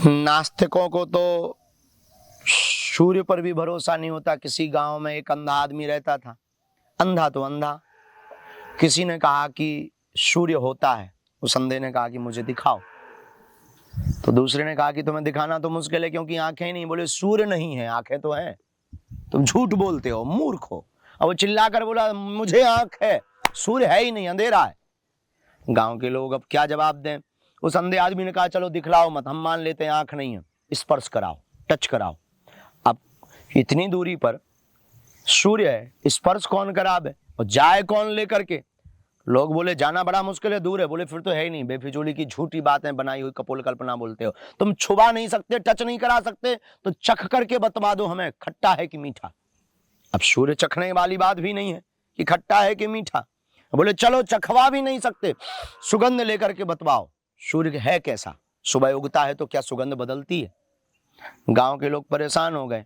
नास्तिकों को तो सूर्य पर भी भरोसा नहीं होता। किसी गांव में एक अंधा आदमी रहता था, अंधा तो अंधा। किसी ने कहा कि सूर्य होता है, उस अंधे ने कहा कि मुझे दिखाओ। तो दूसरे ने कहा कि तुम्हें दिखाना तो मुश्किल है क्योंकि आंखें नहीं। बोले सूर्य नहीं है, आंखें तो हैं, तुम झूठ बोलते हो, मूर्ख हो। अब वो चिल्लाकर बोला मुझे आंख है, सूर्य है ही नहीं, अंधेरा है। गांव के लोग अब क्या जवाब दें। उस अंधे आदमी ने कहा चलो दिखलाओ मत, हम मान लेते हैं आंख नहीं है, स्पर्श कराओ, टच कराओ। अब इतनी दूरी पर सूर्य है, स्पर्श कौन करावे और जाए कौन लेकर के। लोग बोले जाना बड़ा मुश्किल है, दूर है। बोले फिर तो है ही नहीं, बेफिजूली की झूठी बातें बनाई हुई कपोल कल्पना बोलते हो। तुम छुआ नहीं सकते, टच नहीं करा सकते, तो चख करके बतवा दो हमें खट्टा है कि मीठा। अब सूर्य चखने वाली बात भी नहीं है कि खट्टा है कि मीठा। बोले चलो चखवा भी नहीं सकते, सुगंध लेकर के बतवाओ सूर्य है कैसा। सुबह उगता है तो क्या सुगंध बदलती है। गांव के लोग परेशान हो गए।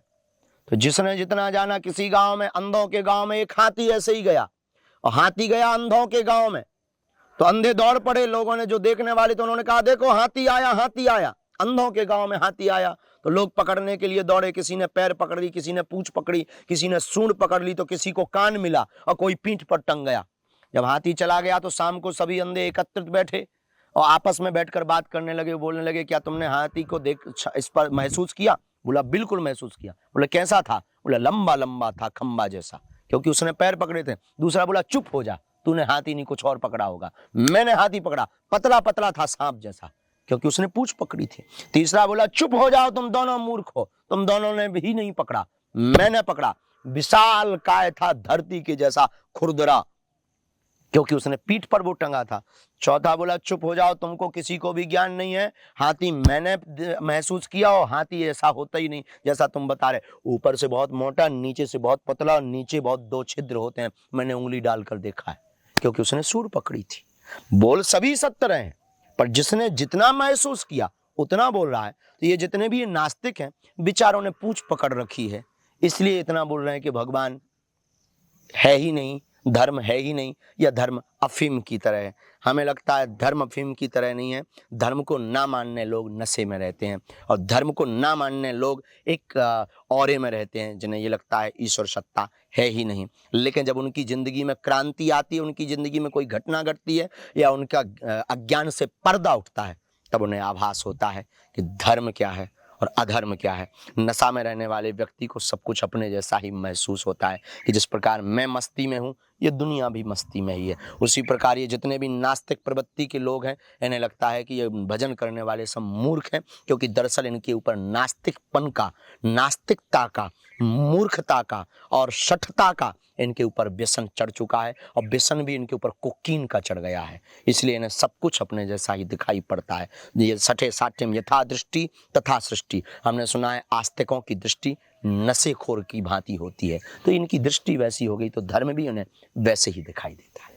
तो जिसने जितना जाना, किसी गांव में, अंधों के गांव में एक हाथी ऐसे ही गया, और हाथी गया अंधों के गांव में। तो अंधे दौड़ पड़े। लोगों ने, जो देखने वाले, तो उन्होंने कहा देखो हाथी आया, हाथी आया। अंधों के गांव में हाथी आया तो लोग पकड़ने के लिए दौड़े। किसी ने पैर पकड़ ली, किसी ने पूंछ पकड़ी, किसी ने सूंड पकड़ ली, तो किसी को कान मिला और कोई पीठ पर टंग गया। जब हाथी चला गया तो शाम को सभी अंधे एकत्रित बैठे और आपस में बैठकर बात करने लगे। बोलने लगे क्या तुमने हाथी को देख, इस पर महसूस किया। बोला बिल्कुल महसूस किया। बोले कैसा था। बोला लंबा लंबा था, खंबा जैसा, क्योंकि उसने पैर पकड़े थे। दूसरा बोला चुप हो जा, तूने हाथी नहीं कुछ और पकड़ा होगा। मैंने हाथी पकड़ा, पतला पतला था, सांप जैसा, क्योंकि उसने पूंछ पकड़ी थी। तीसरा बोला चुप हो जाओ, तुम दोनों मूर्ख हो, तुम दोनों ने भी नहीं पकड़ा, मैंने पकड़ा। विशाल काय था, धरती के जैसा खुरदरा, क्योंकि उसने पीठ पर वो टंगा था। चौथा बोला चुप हो जाओ, तुमको किसी को भी ज्ञान नहीं है, हाथी मैंने महसूस किया और हाथी ऐसा होता ही नहीं जैसा तुम बता रहे। ऊपर से बहुत मोटा, नीचे से बहुत पतला, और नीचे बहुत दो छिद्र होते हैं, मैंने उंगली डालकर देखा है, क्योंकि उसने सूर पकड़ी थी। बोल सभी सत्य रहे हैं, पर जिसने जितना महसूस किया उतना बोल रहा है। तो ये जितने भी नास्तिक हैं, विचारों ने पूंछ पकड़ रखी है, इसलिए इतना बोल रहे हैं कि भगवान है ही नहीं, धर्म है ही नहीं, या धर्म अफीम की तरह है। हमें लगता है धर्म अफीम की तरह नहीं है। धर्म को ना मानने लोग नशे में रहते हैं, और धर्म को ना मानने लोग एक औरे में रहते हैं, जिन्हें ये लगता है ईश्वर सत्ता है ही नहीं। लेकिन जब उनकी जिंदगी में क्रांति आती है, उनकी जिंदगी में कोई घटना घटती है, या उनका अज्ञान से पर्दा उठता है, तब उन्हें आभास होता है कि धर्म क्या है और अधर्म क्या है। नशा में रहने वाले व्यक्ति को सब कुछ अपने जैसा ही महसूस होता है, कि जिस प्रकार मैं मस्ती में हूँ, ये दुनिया भी मस्ती में ही है। उसी प्रकार ये जितने भी नास्तिक प्रवृत्ति के लोग हैं, इन्हें लगता है कि ये भजन करने वाले सब मूर्ख हैं, क्योंकि दरअसल इनके ऊपर नास्तिकपन का, नास्तिकता का, मूर्खता का और शठता का इनके ऊपर व्यसन चढ़ चुका है, और व्यसन भी इनके ऊपर कोकीन का चढ़ गया है। इसलिए इन्हें सब कुछ अपने जैसा ही दिखाई पड़ता है। ये सठे साठ्यम यथा दृष्टि तथा सृष्टि। हमने सुना है आस्तिकों की दृष्टि नशेखोर की भांति होती है, तो इनकी दृष्टि वैसी हो गई, तो धर्म भी उन्हें वैसे ही दिखाई देता है।